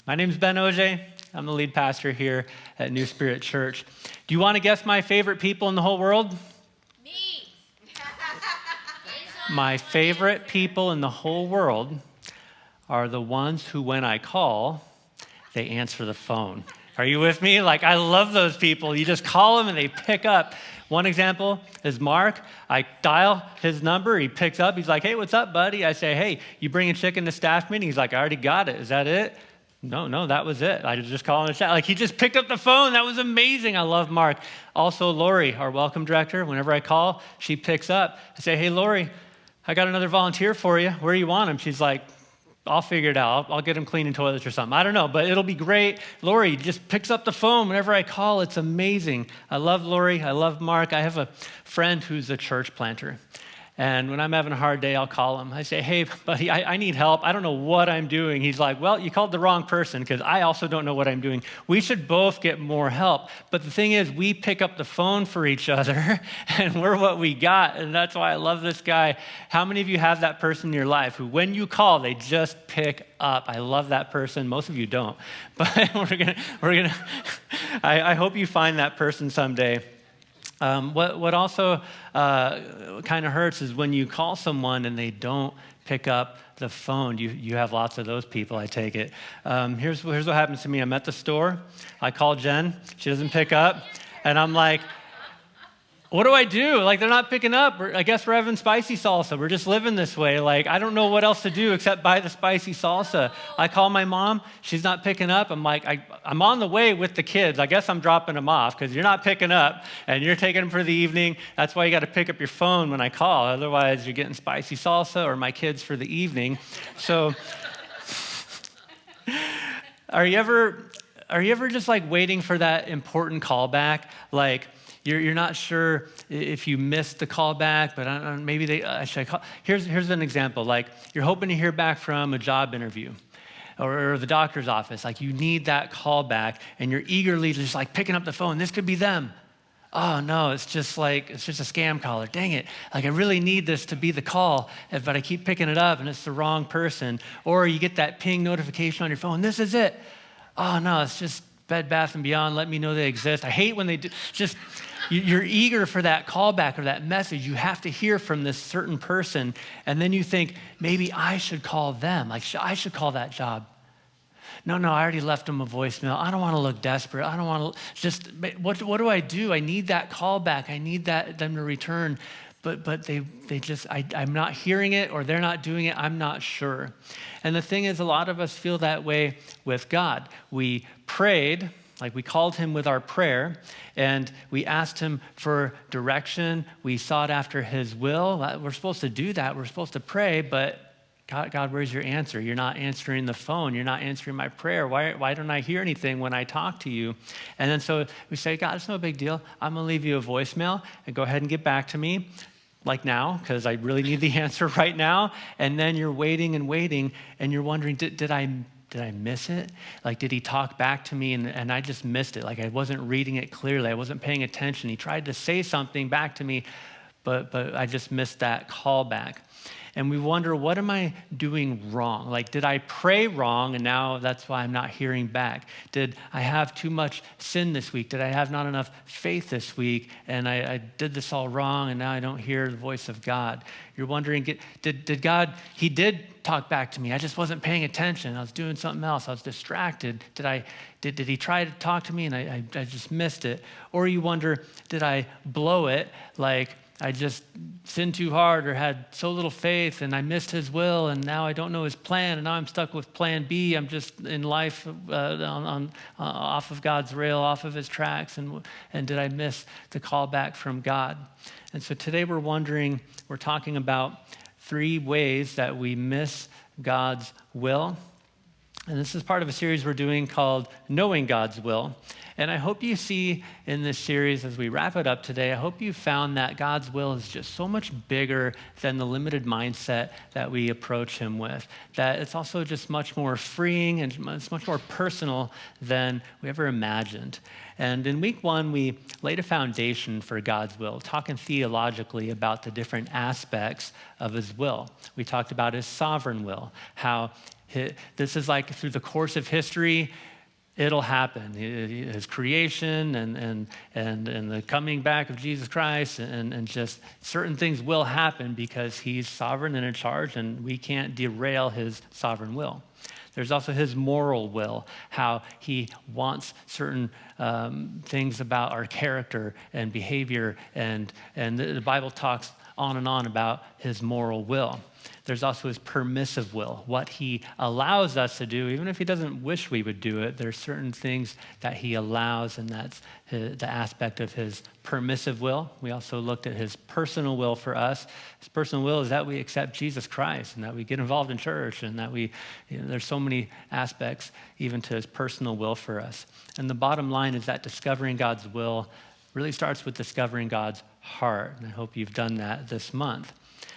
My name is Ben Oj. I'm the lead pastor here at NewSpirit.Church. Do you want to guess my favorite people in the whole world? Me. My favorite people in the whole world are the ones who, when I call, they answer the phone. Are you with me? I love those people. You just call them and they pick up. One example is Mark. I dial his number. He picks up. He's like, hey, what's up, buddy? I say, hey, you bringing chicken to staff meeting? He's like, I already got it. Is that it? No, that was it. I was just calling a chat. He just picked up the phone. That was amazing. I love Mark. Also, Lori, our welcome director, whenever I call, she picks up. I say, hey, Lori, I got another volunteer for you. Where do you want him? She's like, I'll figure it out. I'll get him cleaning toilets or something. I don't know, but it'll be great. Lori just picks up the phone whenever I call. It's amazing. I love Lori. I love Mark. I have a friend who's a church planter. And when I'm having a hard day, I'll call him. I say, hey, buddy, I need help. I don't know what I'm doing. He's like, well, you called the wrong person because I also don't know what I'm doing. We should both get more help. But the thing is, we pick up the phone for each other and we're what we got. And that's why I love this guy. How many of you have that person in your life who, when you call, they just pick up? I love that person. Most of you don't. But I hope you find that person someday. What also kind of hurts is when you call someone and they don't pick up the phone. You have lots of those people, I take it. Here's what happens to me. I'm at the store. I call Jen. She doesn't pick up. And I'm like, what do I do? They're not picking up. I guess we're having spicy salsa. We're just living this way. I don't know what else to do except buy the spicy salsa. I call my mom. She's not picking up. I'm like, I'm on the way with the kids. I guess I'm dropping them off because you're not picking up and you're taking them for the evening. That's why you got to pick up your phone when I call. Otherwise, you're getting spicy salsa or my kids for the evening. So are you ever just waiting for that important call back? You're not sure if you missed the call back, but maybe should I call? Here's an example. You're hoping to hear back from a job interview or the doctor's office. You need that call back, and you're eagerly just picking up the phone. This could be them. Oh no, it's just a scam caller. Dang it! I really need this to be the call, but I keep picking it up, and it's the wrong person. Or you get that ping notification on your phone. This is it. Oh no, it's just Bed Bath & Beyond. Let me know they exist. I hate when they do. You're eager for that callback or that message. You have to hear from this certain person, and then you think, maybe I should call them. I should call that job. No, I already left them a voicemail. I don't want to look desperate. I don't want to what do I do? I need that callback. I need them to return. But I'm not hearing it, or they're not doing it. I'm not sure. And the thing is, a lot of us feel that way with God. We prayed, we called him with our prayer, and we asked him for direction. We sought after his will. We're supposed to do that. We're supposed to pray, but God, where's your answer? You're not answering the phone. You're not answering my prayer. Why don't I hear anything when I talk to you? And then so we say, God, it's no big deal. I'm going to leave you a voicemail and go ahead and get back to me. Now, because I really need the answer right now. And then you're waiting, and you're wondering, did I miss it? Did he talk back to me and I just missed it? I wasn't reading it clearly. I wasn't paying attention. He tried to say something back to me, but I just missed that call back. And we wonder, what am I doing wrong? Did I pray wrong and now that's why I'm not hearing back? Did I have too much sin this week? Did I have not enough faith this week and I did this all wrong and now I don't hear the voice of God? You're wondering, did God, he did talk back to me. I just wasn't paying attention. I was doing something else. I was distracted. Did he try to talk to me and I just missed it? Or you wonder, did I blow it? I just sinned too hard or had so little faith and I missed his will and now I don't know his plan and now I'm stuck with plan B. I'm just in life off of God's rail, off of his tracks, and did I miss the call back from God? And so today we're talking about 3 ways that we miss God's will. And this is part of a series we're doing called Knowing God's Will. And I hope you see in this series, as we wrap it up today, I hope you found that God's will is just so much bigger than the limited mindset that we approach him with. That it's also just much more freeing and it's much more personal than we ever imagined. And in week 1, we laid a foundation for God's will, talking theologically about the different aspects of his will. We talked about his sovereign will, how This is like through the course of history, it'll happen. His creation and the coming back of Jesus Christ and just certain things will happen because he's sovereign and in charge, and we can't derail his sovereign will. There's also his moral will, how he wants certain things about our character and behavior, and the Bible talks on and on about his moral will. There's also his permissive will, what he allows us to do, even if he doesn't wish we would do it. There's certain things that he allows, and that's the aspect of his permissive will. We also looked at his personal will for us. His personal will is that we accept Jesus Christ and that we get involved in church, and that there's so many aspects even to his personal will for us. And the bottom line is that discovering God's will really starts with discovering God's heart, and I hope you've done that this month.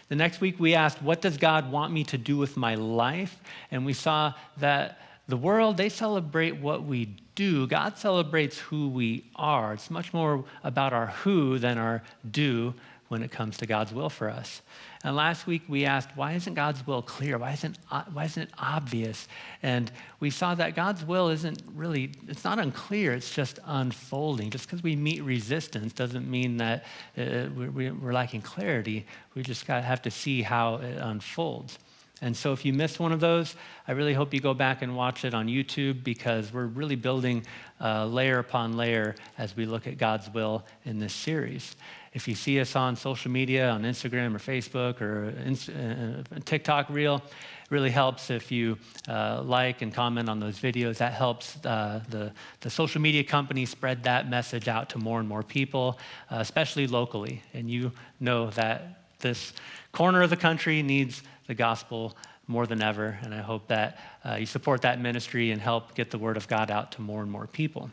The next week we asked, what does God want me to do with my life? And we saw that the world, they celebrate what we do. God celebrates who we are. It's much more about our who than our do when it comes to God's will for us. And last week we asked, why isn't God's will clear? Why isn't it obvious? And we saw that God's will isn't really, it's not unclear, it's just unfolding. Just because we meet resistance doesn't mean that we're lacking clarity. We just have to see how it unfolds. And so if you missed one of those, I really hope you go back and watch it on YouTube, because we're really building layer upon layer as we look at God's will in this series. If you see us on social media, on Instagram or Facebook or TikTok Reel, it really helps if you like and comment on those videos. That helps the social media company spread that message out to more and more people, especially locally. And you know that this corner of the country needs the gospel more than ever, and I hope that you support that ministry and help get the word of God out to more and more people.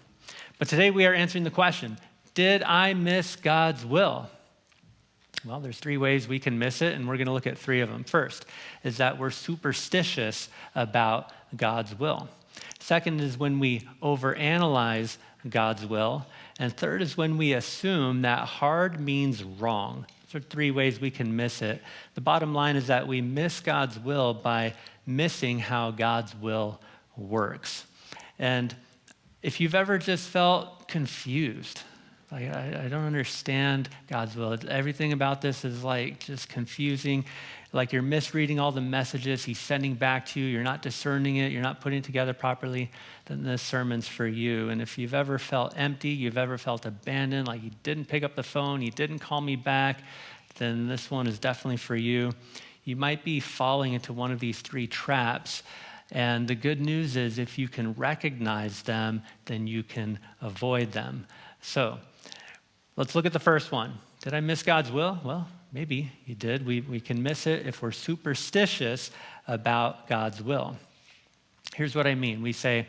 But today we are answering the question, did I miss God's will? Well, there's 3 ways we can miss it, and we're going to look at 3 of them. First is that we're superstitious about God's will. Second is when we overanalyze God's will. And third is when we assume that hard means wrong. Those are 3 ways we can miss it. The bottom line is that we miss God's will by missing how God's will works. And if you've ever just felt confused, like, I don't understand God's will. Everything about this is like just confusing. Like you're misreading all the messages he's sending back to you. You're not discerning it. You're not putting it together properly. Then this sermon's for you. And if you've ever felt empty, you've ever felt abandoned, like you didn't pick up the phone, you didn't call me back, then this one is definitely for you. You might be falling into one of these 3 traps. And the good news is if you can recognize them, then you can avoid them. So let's look at the first one. Did I miss God's will? Well, maybe you did. We can miss it if we're superstitious about God's will. Here's what I mean. We say,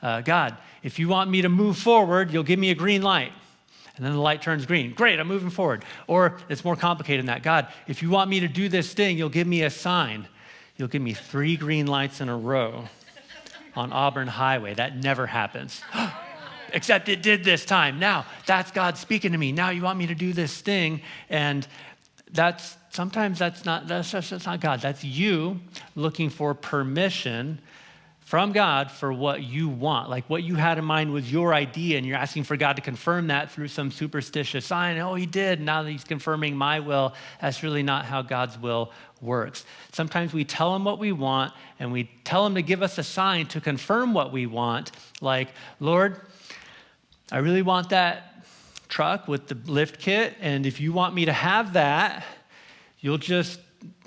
God, if you want me to move forward, you'll give me a green light. And then the light turns green. Great, I'm moving forward. Or it's more complicated than that. God, if you want me to do this thing, you'll give me a sign. You'll give me 3 green lights in a row on Auburn Highway. That never happens. Except it did this time. Now, that's God speaking to me. Now you want me to do this thing. And sometimes that's not God. That's you looking for permission from God for what you want. Like what you had in mind was your idea, and you're asking for God to confirm that through some superstitious sign. Oh, he did. Now that he's confirming my will. That's really not how God's will works. Sometimes we tell him what we want, and we tell him to give us a sign to confirm what we want. Like, Lord, I really want that truck with the lift kit, and if you want me to have that, you'll just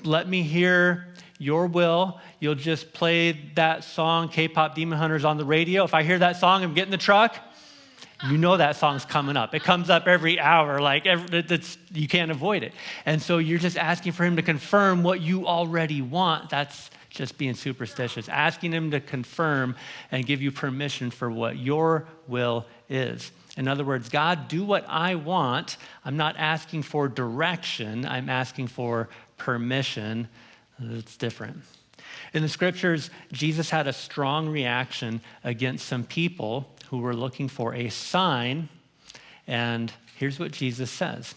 let me hear your will. You'll just play that song, K-pop Demon Hunters, on the radio. If I hear that song, I'm getting the truck. You know that song's coming up. It comes up every hour. You can't avoid it. And so you're just asking for him to confirm what you already want. That's just being superstitious. Asking him to confirm and give you permission for what your will is. In other words, God, do what I want. I'm not asking for direction. I'm asking for permission. It's different. In the scriptures, Jesus had a strong reaction against some people who were looking for a sign. And here's what Jesus says.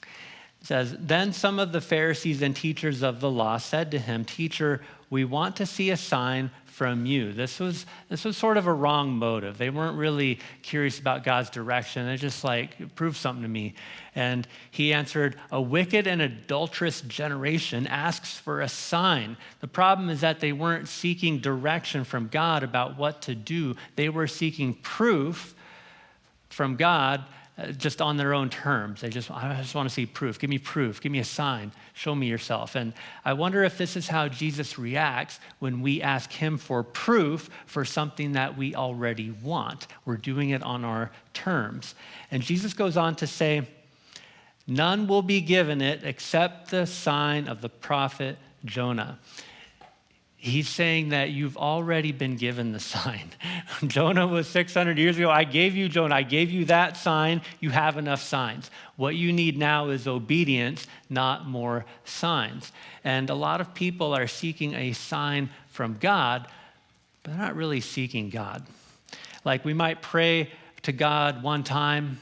It says, then some of the Pharisees and teachers of the law said to him, Teacher, we want to see a sign from you. This was sort of a wrong motive. They weren't really curious about God's direction. They're just like, prove something to me. And he answered, a wicked and adulterous generation asks for a sign. The problem is that they weren't seeking direction from God about what to do. They were seeking proof from God just on their own terms. I just want to see proof. Give me a sign. Show me yourself. And I wonder if this is how Jesus reacts when we ask him for proof for something that we already want. We're doing it on our terms. And Jesus goes on to say, none will be given it except the sign of the prophet Jonah. He's saying that you've already been given the sign. Jonah was 600 years ago. I gave you Jonah. I gave you that sign. You have enough signs. What you need now is obedience, not more signs. And a lot of people are seeking a sign from God, but they're not really seeking God. Like we might pray to God one time,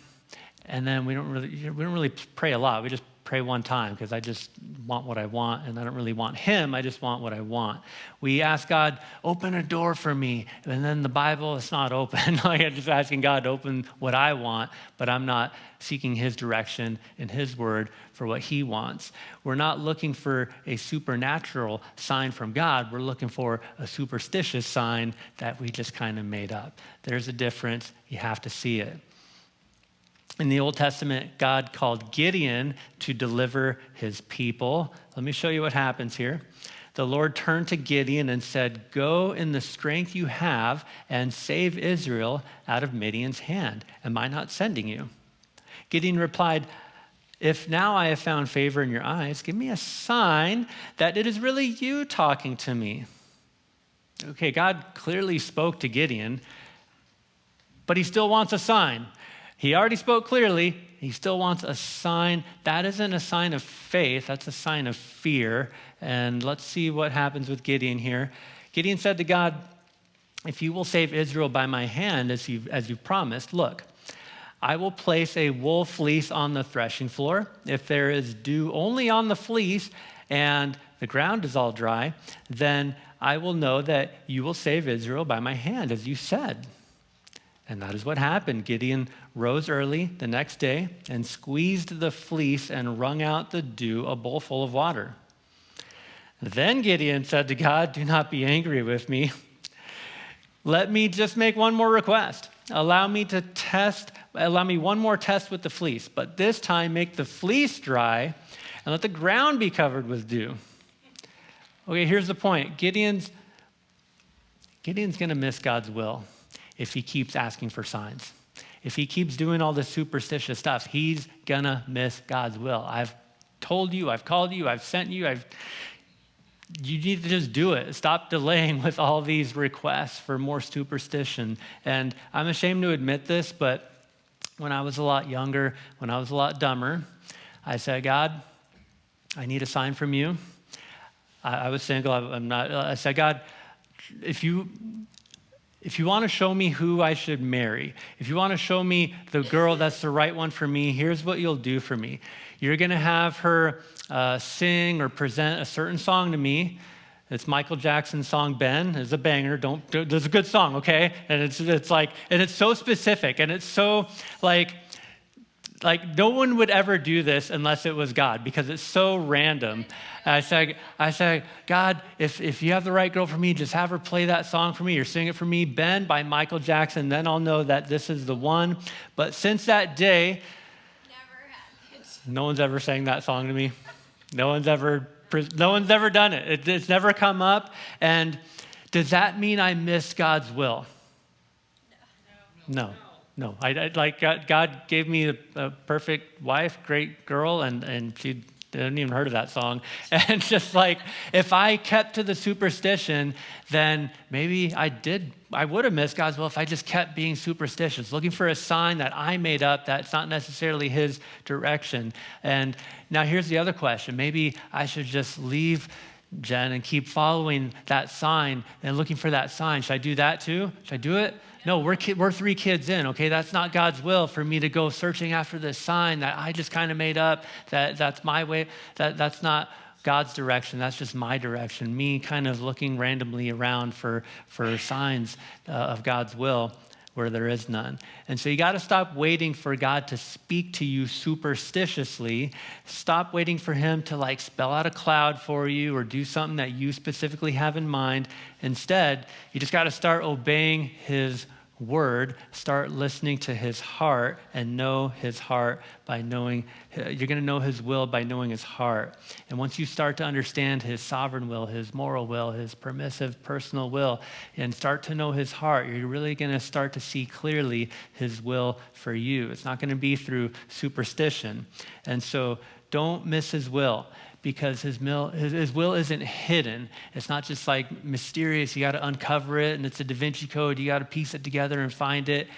and then we don't really pray a lot. We just pray one time because I just want what I want, and I don't really want him. I just want what I want. We ask God, open a door for me, and then the Bible is not open. Like I'm just asking God to open what I want, but I'm not seeking his direction in his word for what he wants. We're not looking for a supernatural sign from God. We're looking for a superstitious sign that we just kind of made up. There's a difference. You have to see it. In the Old Testament, God called Gideon to deliver his people. Let me show you what happens here. The Lord turned to Gideon and said, go in the strength you have and save Israel out of Midian's hand. Am I not sending you? Gideon replied, if now I have found favor in your eyes, give me a sign that it is really you talking to me. Okay, God clearly spoke to Gideon, but he still wants a sign. He already spoke clearly. He still wants a sign. That isn't a sign of faith. That's a sign of fear. And let's see what happens with Gideon here. Gideon said to God, if you will save Israel by my hand, as you promised, look, I will place a wool fleece on the threshing floor. If there is dew only on the fleece and the ground is all dry, then I will know that you will save Israel by my hand, as you said. And that is what happened. Gideon rose early the next day and squeezed the fleece and wrung out the dew, a bowl full of water. Then Gideon said to God, do not be angry with me. Let me just make one more request. Allow me one more test with the fleece, but this time make the fleece dry and let the ground be covered with dew. Okay, here's the point. Gideon's going to miss God's will if he keeps asking for signs. If he keeps doing all this superstitious stuff, he's gonna miss God's will. I've told you, I've called you, I've sent you, you need to just do it. Stop delaying with all these requests for more superstition. And I'm ashamed to admit this, but when I was a lot younger, when I was a lot dumber, I said, God, I need a sign from you. I was single, I said, God, if you want to show me who I should marry, if you want to show me the girl that's the right one for me, here's what you'll do for me. You're going to have her sing or present a certain song to me. It's Michael Jackson's song, Ben. It's a banger. It's a good song, okay? And it's so specific, and it's so like no one would ever do this unless it was God, because it's so random. I said, God, if you have the right girl for me, just have her play that song for me or sing it for me, Ben by Michael Jackson, then I'll know that this is the one. But since that day, never happened. No one's ever sang that song to me. No one's ever done it. It's never come up. And does that mean I missed God's will? No. God gave me a perfect wife, great girl, and she didn't even heard of that song. And just like, if I kept to the superstition, then maybe I would have missed God's will if I just kept being superstitious, looking for a sign that I made up that's not necessarily his direction. And now here's the other question. Maybe I should just leave Jen and keep following that sign and looking for that sign. Should I do that too? Should I do it? No, we're 3 kids in, okay? That's not God's will for me to go searching after this sign that I just kind of made up, that's my way. That's not God's direction. That's just my direction. Me kind of looking randomly around for signs of God's will where there is none. And so you got to stop waiting for God to speak to you superstitiously. Stop waiting for him to like spell out a cloud for you or do something that you specifically have in mind. Instead, you just got to start obeying his word, start listening to his heart, and know his heart by knowing, you're going to know his will by knowing his heart. And once you start to understand his sovereign will, his moral will, his permissive personal will, and start to know his heart, you're really going to start to see clearly his will for you. It's not going to be through superstition. And so don't miss his will, because his will isn't hidden. It's not just like mysterious. You got to uncover it, and it's a Da Vinci Code. You got to piece it together and find it.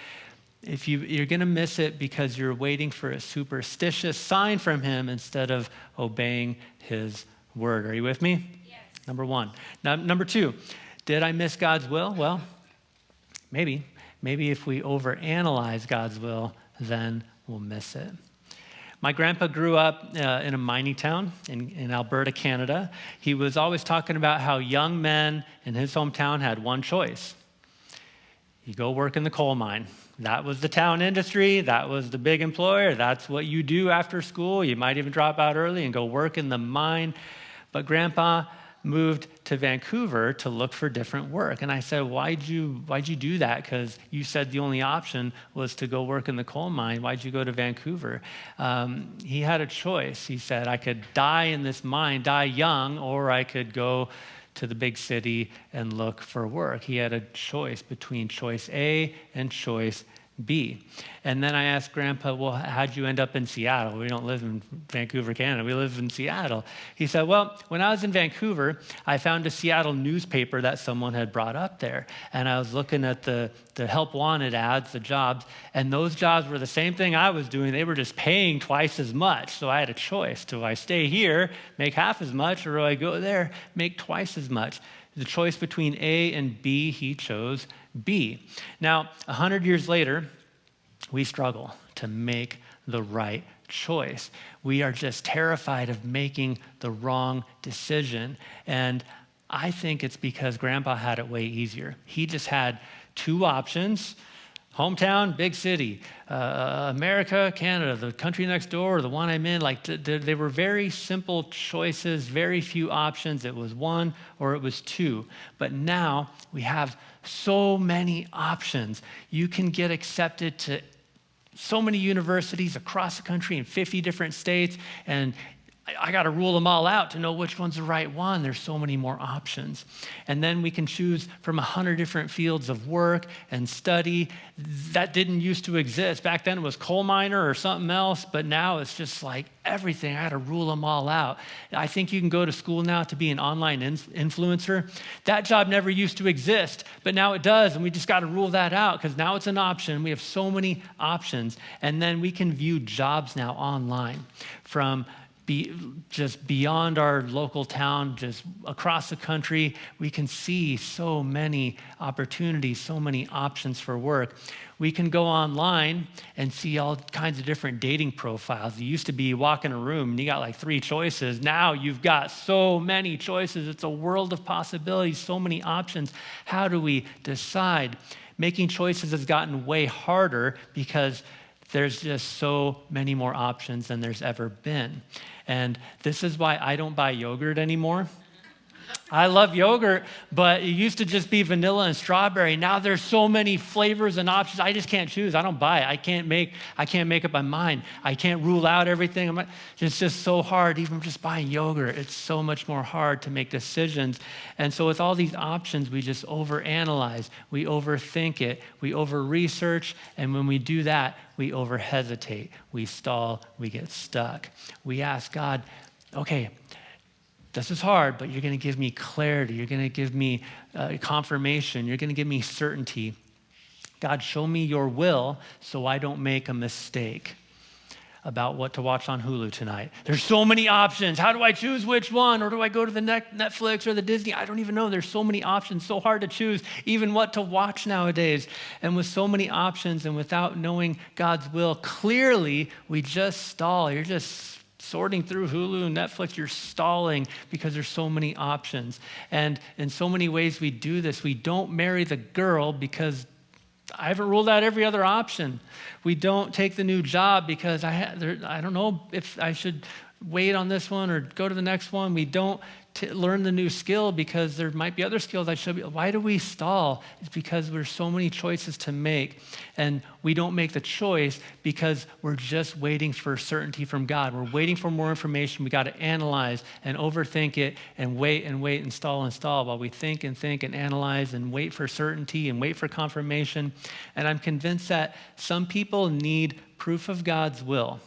You're going to miss it because you're waiting for a superstitious sign from him instead of obeying his word. Are you with me? Yes. Number one. Now, number two, did I miss God's will? Well, maybe. Maybe if we overanalyze God's will, then we'll miss it. My grandpa grew up in a mining town in Alberta, Canada. He was always talking about how young men in his hometown had one choice. You go work in the coal mine. That was the town industry. That was the big employer. That's what you do after school. You might even drop out early and go work in the mine. But Grandpa moved to Vancouver to look for different work. And I said, why'd you do that? Because you said the only option was to go work in the coal mine. Why'd you go to Vancouver? He had a choice. He said, I could die in this mine, die young, or I could go to the big city and look for work. He had a choice between choice A and choice B. And then I asked Grandpa, well, how'd you end up in Seattle? We don't live in Vancouver, Canada. We live in Seattle. He said, well, when I was in Vancouver, I found a Seattle newspaper that someone had brought up there. And I was looking at the help wanted ads, the jobs, and those jobs were the same thing I was doing. They were just paying twice as much. So I had a choice. Do I stay here, make half as much, or do I go there, make twice as much? The choice between A and B, he chose B. Now, 100 years later, we struggle to make the right choice. We are just terrified of making the wrong decision. And I think it's because Grandpa had it way easier. He just had two options: hometown, big city, America, Canada, the country next door, the one I'm in. Like they were very simple choices, very few options. It was one or it was two. But now we have so many options. You can get accepted to so many universities across the country in 50 different states, and I got to rule them all out to know which one's the right one. There's so many more options. And then we can choose from 100 different fields of work and study. That didn't used to exist. Back then it was coal miner or something else, but now it's just like everything. I got to rule them all out. I think you can go to school now to be an online influencer. That job never used to exist, but now it does, and we just got to rule that out because now it's an option. We have so many options. And then we can view jobs now online from just beyond our local town, just across the country. We can see so many opportunities, so many options for work. We can go online and see all kinds of different dating profiles. It used to be you walk in a room and you got like 3 choices. Now you've got so many choices. It's a world of possibilities, so many options. How do we decide? Making choices has gotten way harder because there's just so many more options than there's ever been. And this is why I don't buy yogurt anymore. I love yogurt, but it used to just be vanilla and strawberry. Now there's so many flavors and options. I just can't choose. I don't buy it. I can't make up my mind. I can't rule out everything. It's just so hard, even just buying yogurt. It's so much more hard to make decisions. And so with all these options, we just overanalyze. We overthink it. We over-research. And when we do that, we over-hesitate. We stall. We get stuck. We ask God, okay, this is hard, but you're going to give me clarity. You're going to give me confirmation. You're going to give me certainty. God, show me your will so I don't make a mistake about what to watch on Hulu tonight. There's so many options. How do I choose which one? Or do I go to the Netflix or the Disney? I don't even know. There's so many options, so hard to choose even what to watch nowadays. And with so many options and without knowing God's will clearly, we just stall. You're just sorting through Hulu and Netflix, you're stalling because there's so many options. And in so many ways we do this. We don't marry the girl because I haven't ruled out every other option. We don't take the new job because I don't know if I should wait on this one or go to the next one. We don't learn the new skill because there might be other skills I should be. Why do we stall? It's because there's so many choices to make, and we don't make the choice because we're just waiting for certainty from God. We're waiting for more information. We got to analyze and overthink it and wait and stall while we think and analyze and wait for certainty and wait for confirmation. And I'm convinced that some people need proof of God's will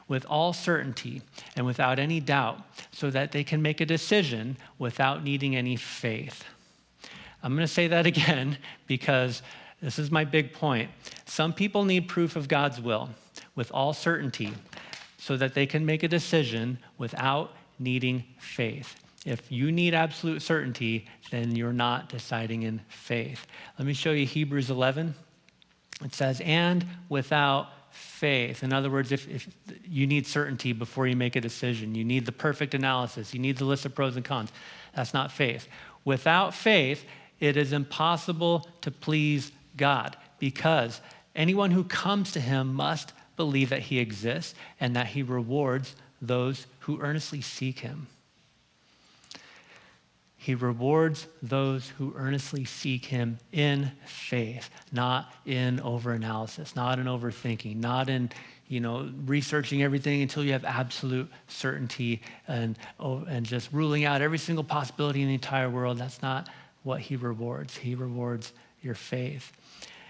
with all certainty and without any doubt, so that they can make a decision without needing any faith. I'm going to say that again because this is my big point. Some people need proof of God's will with all certainty so that they can make a decision without needing faith. If you need absolute certainty, then you're not deciding in faith. Let me show you Hebrews 11. It says, and without faith. In other words, if you need certainty before you make a decision, you need the perfect analysis, you need the list of pros and cons. That's not faith. Without faith, it is impossible to please God because anyone who comes to him must believe that he exists and that he rewards those who earnestly seek him. He rewards those who earnestly seek him in faith, not in overanalysis, not in overthinking, not in, researching everything until you have absolute certainty and just ruling out every single possibility in the entire world. That's not what he rewards. He rewards your faith.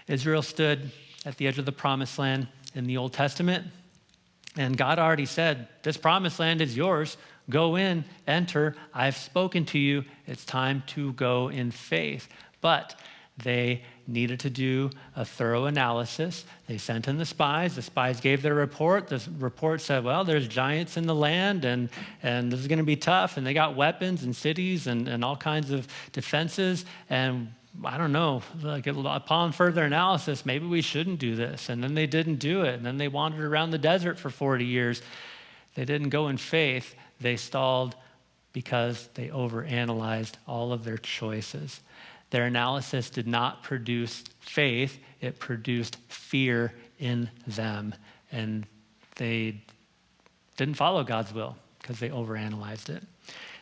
Israel stood at the edge of the promised land in the Old Testament, and God already said, this promised land is yours. Go in, enter, I've spoken to you. It's time to go in faith. But they needed to do a thorough analysis. They sent in the spies. The spies gave their report. The report said, well, there's giants in the land, and this is going to be tough. And they got weapons and cities and all kinds of defenses. And I don't know, upon further analysis, maybe we shouldn't do this. And then they didn't do it. And then they wandered around the desert for 40 years. They didn't go in faith. They stalled because they overanalyzed all of their choices. Their analysis did not produce faith. It produced fear in them. And they didn't follow God's will because they overanalyzed it.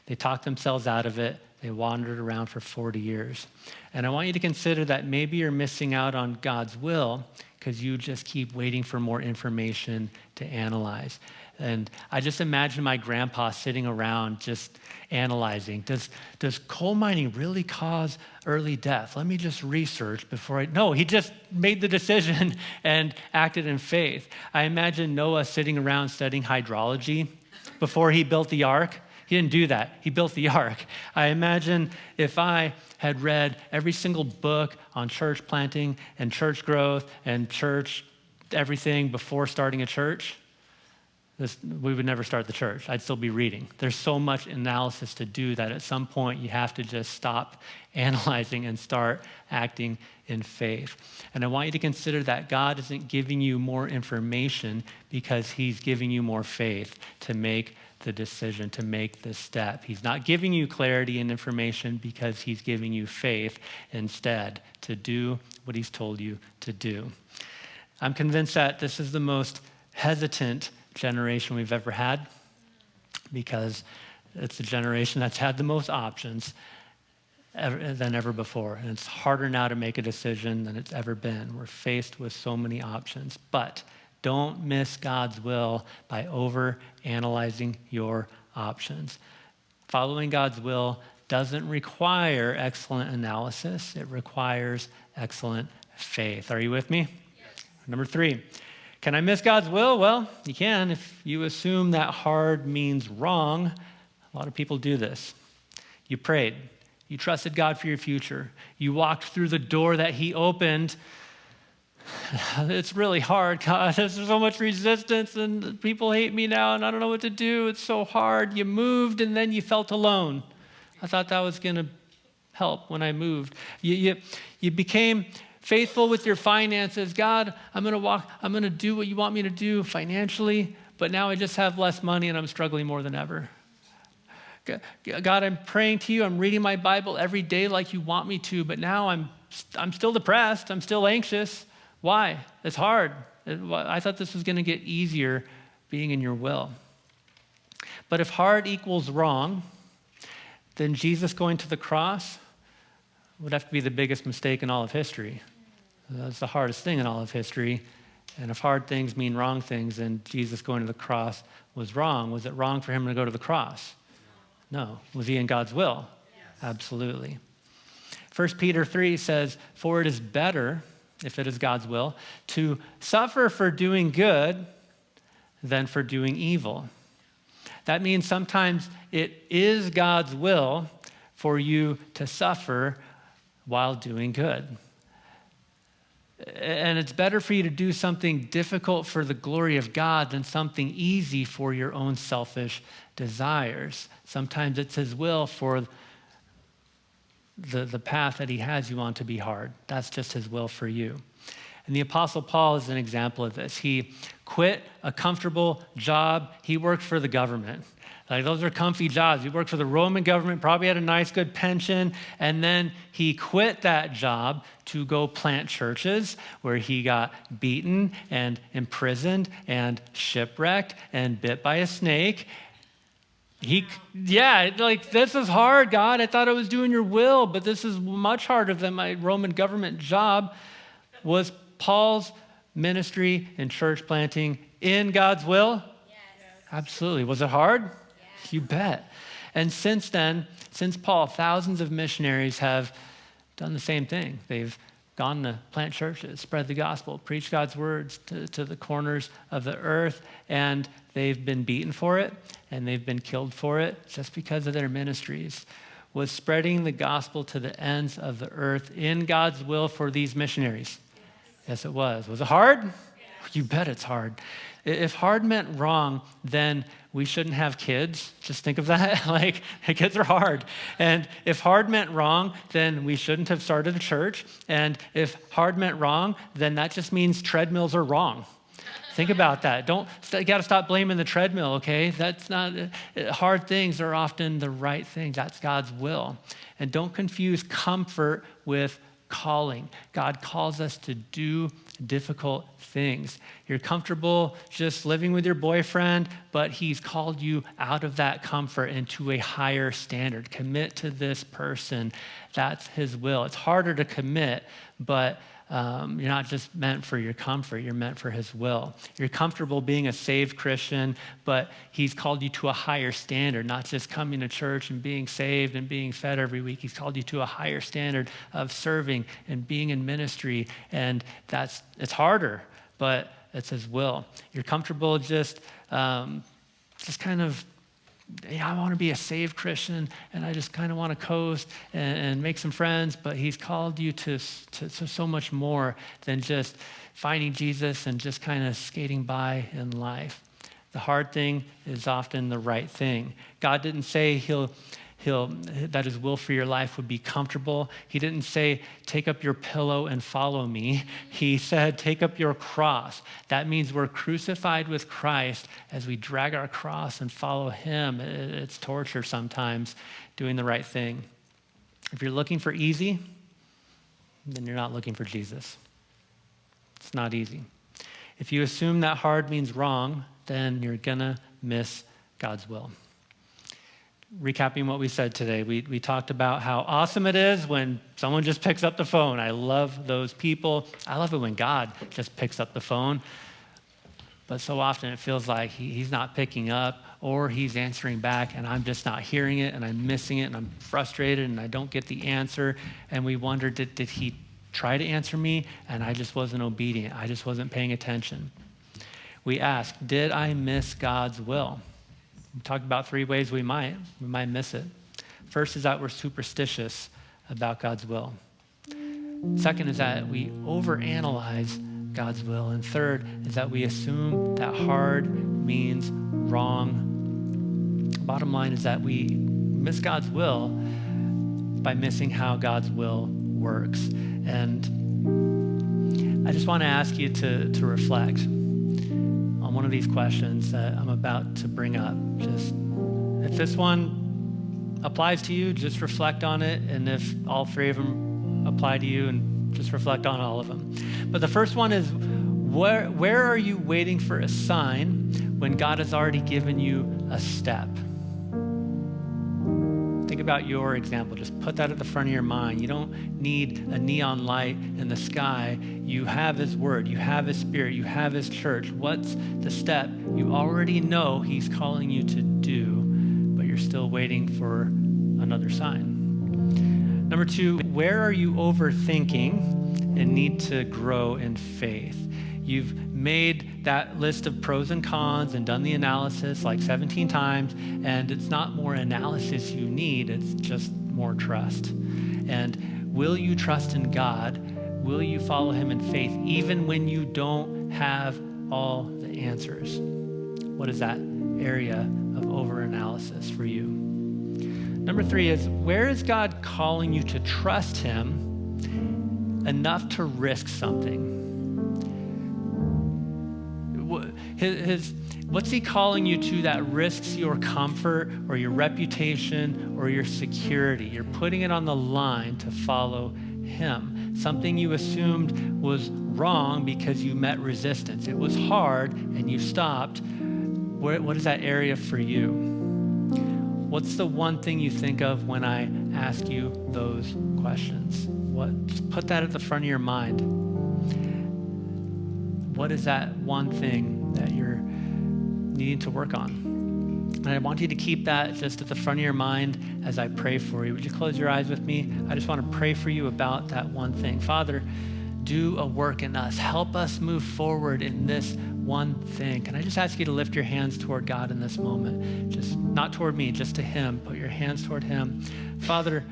They talked themselves out of it. They wandered around for 40 years. And I want you to consider that maybe you're missing out on God's will because you just keep waiting for more information to analyze. And I just imagine my grandpa sitting around just analyzing. Does coal mining really cause early death? Let me just research before No, he just made the decision and acted in faith. I imagine Noah sitting around studying hydrology before he built the ark. He didn't do that. He built the ark. I imagine if I had read every single book on church planting and church growth and church everything before starting a church, we would never start the church. I'd still be reading. There's so much analysis to do that at some point you have to just stop analyzing and start acting in faith. And I want you to consider that God isn't giving you more information because he's giving you more faith to make the decision, to make the step. He's not giving you clarity and information because he's giving you faith instead to do what he's told you to do. I'm convinced that this is the most hesitant generation we've ever had because it's a generation that's had the most options than ever before. And it's harder now to make a decision than it's ever been. We're faced with so many options. But don't miss God's will by over-analyzing your options. Following God's will doesn't require excellent analysis. It requires excellent faith. Are you with me? Yes. Number 3. Can I miss God's will? Well, you can if you assume that hard means wrong. A lot of people do this. You prayed. You trusted God for your future. You walked through the door that he opened. It's really hard, God. There's so much resistance and people hate me now and I don't know what to do. It's so hard. You moved and then you felt alone. I thought that was going to help when I moved. You became faithful with your finances. God, I'm going to do what you want me to do financially, but now I just have less money and I'm struggling more than ever. God, I'm praying to you. I'm reading my Bible every day like you want me to, but now I'm still depressed. I'm still anxious. Why? It's hard. I thought this was going to get easier being in your will. But if hard equals wrong, then Jesus going to the cross would have to be the biggest mistake in all of history. That's the hardest thing in all of history. And if hard things mean wrong things, then Jesus going to the cross was wrong. Was it wrong for him to go to the cross? No. Was he in God's will? Yes. Absolutely. 1 Peter 3 says, "For it is better, if it is God's will, to suffer for doing good than for doing evil." That means sometimes it is God's will for you to suffer while doing good. And it's better for you to do something difficult for the glory of God than something easy for your own selfish desires. Sometimes it's his will for the path that he has you on to be hard. That's just his will for you. And the Apostle Paul is an example of this. He quit a comfortable job. He worked for the government. Like, those are comfy jobs. He worked for the Roman government, probably had a nice, good pension. And then he quit that job to go plant churches where he got beaten and imprisoned and shipwrecked and bit by a snake. This is hard, God. I thought I was doing your will, but this is much harder than my Roman government job. Was Paul's ministry and church planting in God's will? Yes. Absolutely. Was it hard? Yes. You bet. And since then, since Paul, thousands of missionaries have done the same thing. They've gone to plant churches, spread the gospel, preach God's words to the corners of the earth, and they've been beaten for it, and they've been killed for it just because of their ministries. Was spreading the gospel to the ends of the earth in God's will for these missionaries? Yes, it was. Was it hard? Yes. You bet it's hard. If hard meant wrong, then we shouldn't have kids. Just think of that. Like, kids are hard. And if hard meant wrong, then we shouldn't have started a church. And if hard meant wrong, then that just means treadmills are wrong. Think about that. You got to stop blaming the treadmill, okay? That's not, hard things are often the right things. That's God's will. And don't confuse comfort with calling. God calls us to do difficult things. You're comfortable just living with your boyfriend, but he's called you out of that comfort into a higher standard. Commit to this person. That's his will. It's harder to commit, but you're not just meant for your comfort, you're meant for his will. You're comfortable being a saved Christian, but he's called you to a higher standard, not just coming to church and being saved and being fed every week. He's called you to a higher standard of serving and being in ministry, and it's harder, but it's his will. You're comfortable just kind of, I want to be a saved Christian, and I just kind of want to coast and make some friends, but he's called you to so much more than just finding Jesus and just kind of skating by in life. The hard thing is often the right thing. God didn't say that his will for your life would be comfortable. He didn't say, take up your pillow and follow me. He said, take up your cross. That means we're crucified with Christ as we drag our cross and follow him. It's torture sometimes doing the right thing. If you're looking for easy, then you're not looking for Jesus. It's not easy. If you assume that hard means wrong, then you're gonna miss God's will. Recapping what we said today, we talked about how awesome it is when someone just picks up the phone. I love those people. I love it when God just picks up the phone. But so often it feels like he's not picking up, or he's answering back and I'm just not hearing it and I'm missing it and I'm frustrated and I don't get the answer. And we wonder, did he try to answer me and I just wasn't obedient? I just wasn't paying attention. We ask, did I miss God's will? We talked about 3 ways we might miss it. First is that we're superstitious about God's will. Second is that we overanalyze God's will. And third is that we assume that hard means wrong. Bottom line is that we miss God's will by missing how God's will works. And I just want to ask you to reflect on one one of these questions that I'm about to bring up. Just if this one applies to you, just reflect on it. And if all three of them apply to you, and just reflect on all of them. But the first one is, where are you waiting for a sign when God has already given you a step? Think about your example. Just put that at the front of your mind. You don't need a neon light in the sky. You have his word. You have his spirit. You have his church. What's the step you already know he's calling you to do, but you're still waiting for another sign? Number two, where are you overthinking and need to grow in faith? You've made that list of pros and cons and done the analysis like 17 times, and it's not more analysis you need, it's just more trust. And will you trust in God? Will you follow him in faith even when you don't have all the answers? What is that area of overanalysis for you? Number three is, where is God calling you to trust him enough to risk something? What's he calling you to that risks your comfort or your reputation or your security? You're putting it on the line to follow him. Something you assumed was wrong because you met resistance. It was hard and you stopped. What is that area for you? What's the one thing you think of when I ask you those questions? Just put that at the front of your mind. What is that one thing that you're needing to work on? And I want you to keep that just at the front of your mind as I pray for you. Would you close your eyes with me? I just want to pray for you about that one thing. Father, do a work in us. Help us move forward in this one thing. Can I just ask you to lift your hands toward God in this moment? Just not toward me, just to him. Put your hands toward him. Father,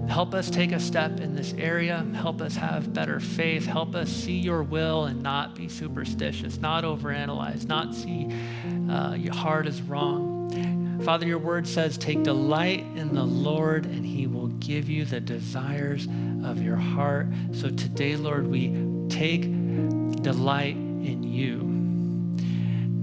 help us take a step in this area. Help us have better faith. Help us see your will and not be superstitious, not overanalyze, not see your heart as wrong. Father, your word says, take delight in the Lord and he will give you the desires of your heart. So today, Lord, we take delight in you.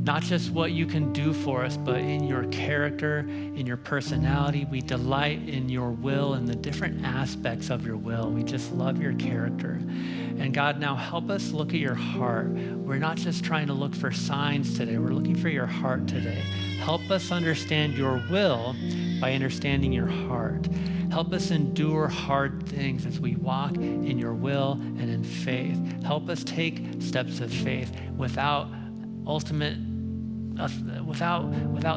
Not just what you can do for us, but in your character, in your personality. We delight in your will and the different aspects of your will. We just love your character. And God, now help us look at your heart. We're not just trying to look for signs today. We're looking for your heart today. Help us understand your will by understanding your heart. Help us endure hard things as we walk in your will and in faith. Help us take steps of faith without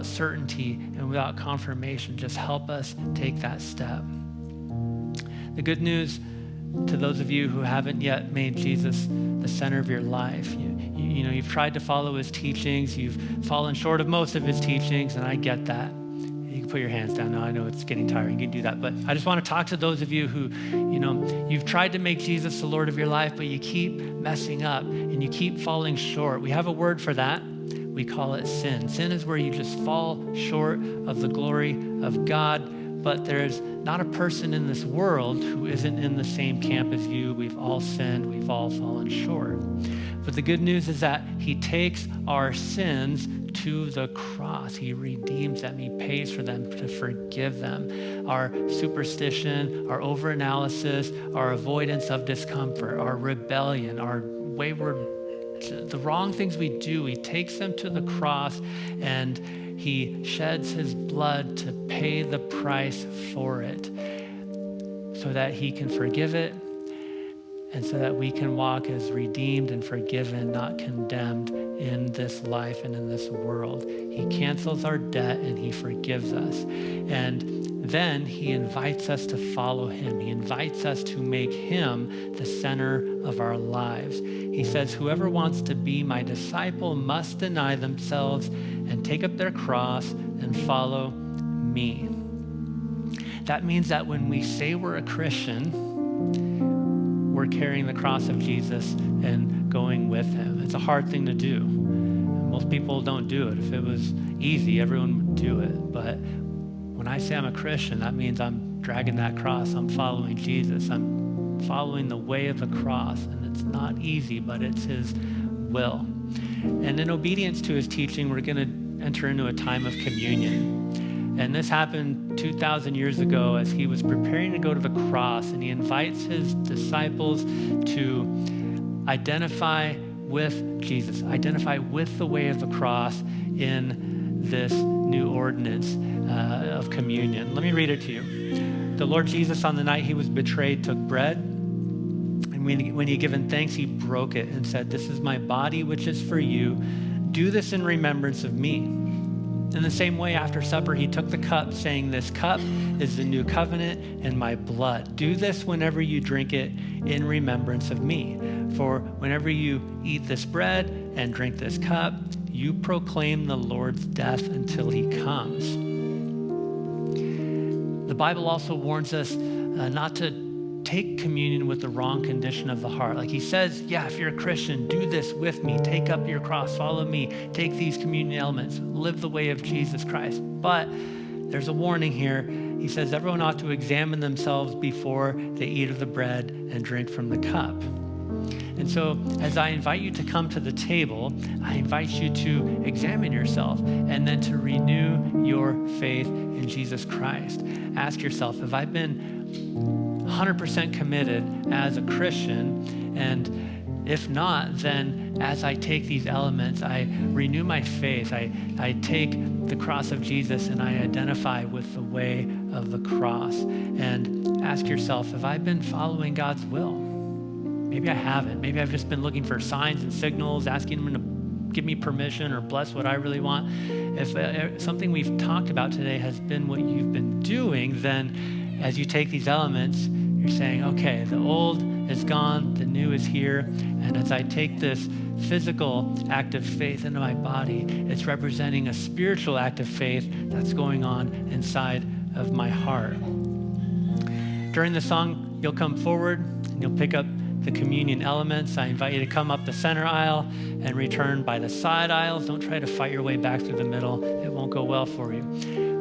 certainty and without confirmation. Just help us take that step. The good news to those of you who haven't yet made Jesus the center of your life, you've tried to follow his teachings, you've fallen short of most of his teachings, and I get that. You can put your hands down now. I know it's getting tiring. You can do that. But I just want to talk to those of you who, you've tried to make Jesus the Lord of your life, but you keep messing up and you keep falling short. We have a word for that. We call it sin. Sin is where you just fall short of the glory of God, but there's not a person in this world who isn't in the same camp as you. We've all sinned. We've all fallen short. But the good news is that he takes our sins to the cross. He redeems them. He pays for them to forgive them. Our superstition, our overanalysis, our avoidance of discomfort, our rebellion, our wayward, the wrong things we do, he takes them to the cross and he sheds his blood to pay the price for it so that he can forgive it and so that we can walk as redeemed and forgiven, not condemned in this life and in this world. He cancels our debt and he forgives us. And then he invites us to follow him. He invites us to make him the center of our lives. He says, whoever wants to be my disciple must deny themselves and take up their cross and follow me. That means that when we say we're a Christian, we're carrying the cross of Jesus and going with him. It's a hard thing to do. Most people don't do it. If it was easy, everyone would do it. But when I say I'm a Christian, that means I'm dragging that cross. I'm following Jesus. I'm following the way of the cross. And it's not easy, but it's his will. And in obedience to his teaching, we're going to enter into a time of communion. And this happened 2,000 years ago as he was preparing to go to the cross, and he invites his disciples to identify with Jesus, identify with the way of the cross in this new ordinance of communion. Let me read it to you. The Lord Jesus, on the night he was betrayed, took bread, and when he had given thanks, he broke it and said, "This is my body, which is for you. Do this in remembrance of me." In the same way, after supper, he took the cup, saying, "This cup is the new covenant in my blood. Do this whenever you drink it in remembrance of me. For whenever you eat this bread and drink this cup, you proclaim the Lord's death until he comes." The Bible also warns us not to take communion with the wrong condition of the heart. Like he says, yeah, if you're a Christian, do this with me. Take up your cross, follow me. Take these communion elements, live the way of Jesus Christ. But there's a warning here. He says everyone ought to examine themselves before they eat of the bread and drink from the cup. And so as I invite you to come to the table, I invite you to examine yourself and then to renew your faith in Jesus Christ. Ask yourself, have I been 100% committed as a Christian? And if not, then as I take these elements, I renew my faith. I take the cross of Jesus and I identify with the way of the cross. And ask yourself, have I been following God's will? Maybe I haven't. Maybe I've just been looking for signs and signals, asking him to give me permission or bless what I really want. If something we've talked about today has been what you've been doing, then as you take these elements, you're saying, okay, the old is gone, the new is here. And as I take this physical act of faith into my body, it's representing a spiritual act of faith that's going on inside of my heart. During the song, you'll come forward and you'll pick up the communion elements. I invite you to come up the center aisle and return by the side aisles. Don't try to fight your way back through the middle. It won't go well for you.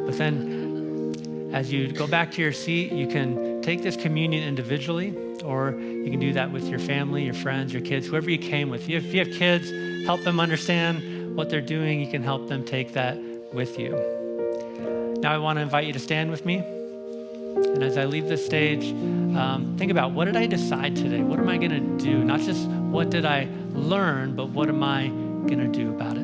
But then as you go back to your seat, you can take this communion individually, or you can do that with your family, your friends, your kids, whoever you came with. If you have kids, help them understand what they're doing. You can help them take that with you. Now I want to invite you to stand with me. And as I leave the stage, think about, what did I decide today? What am I going to do? Not just what did I learn, but what am I going to do about it?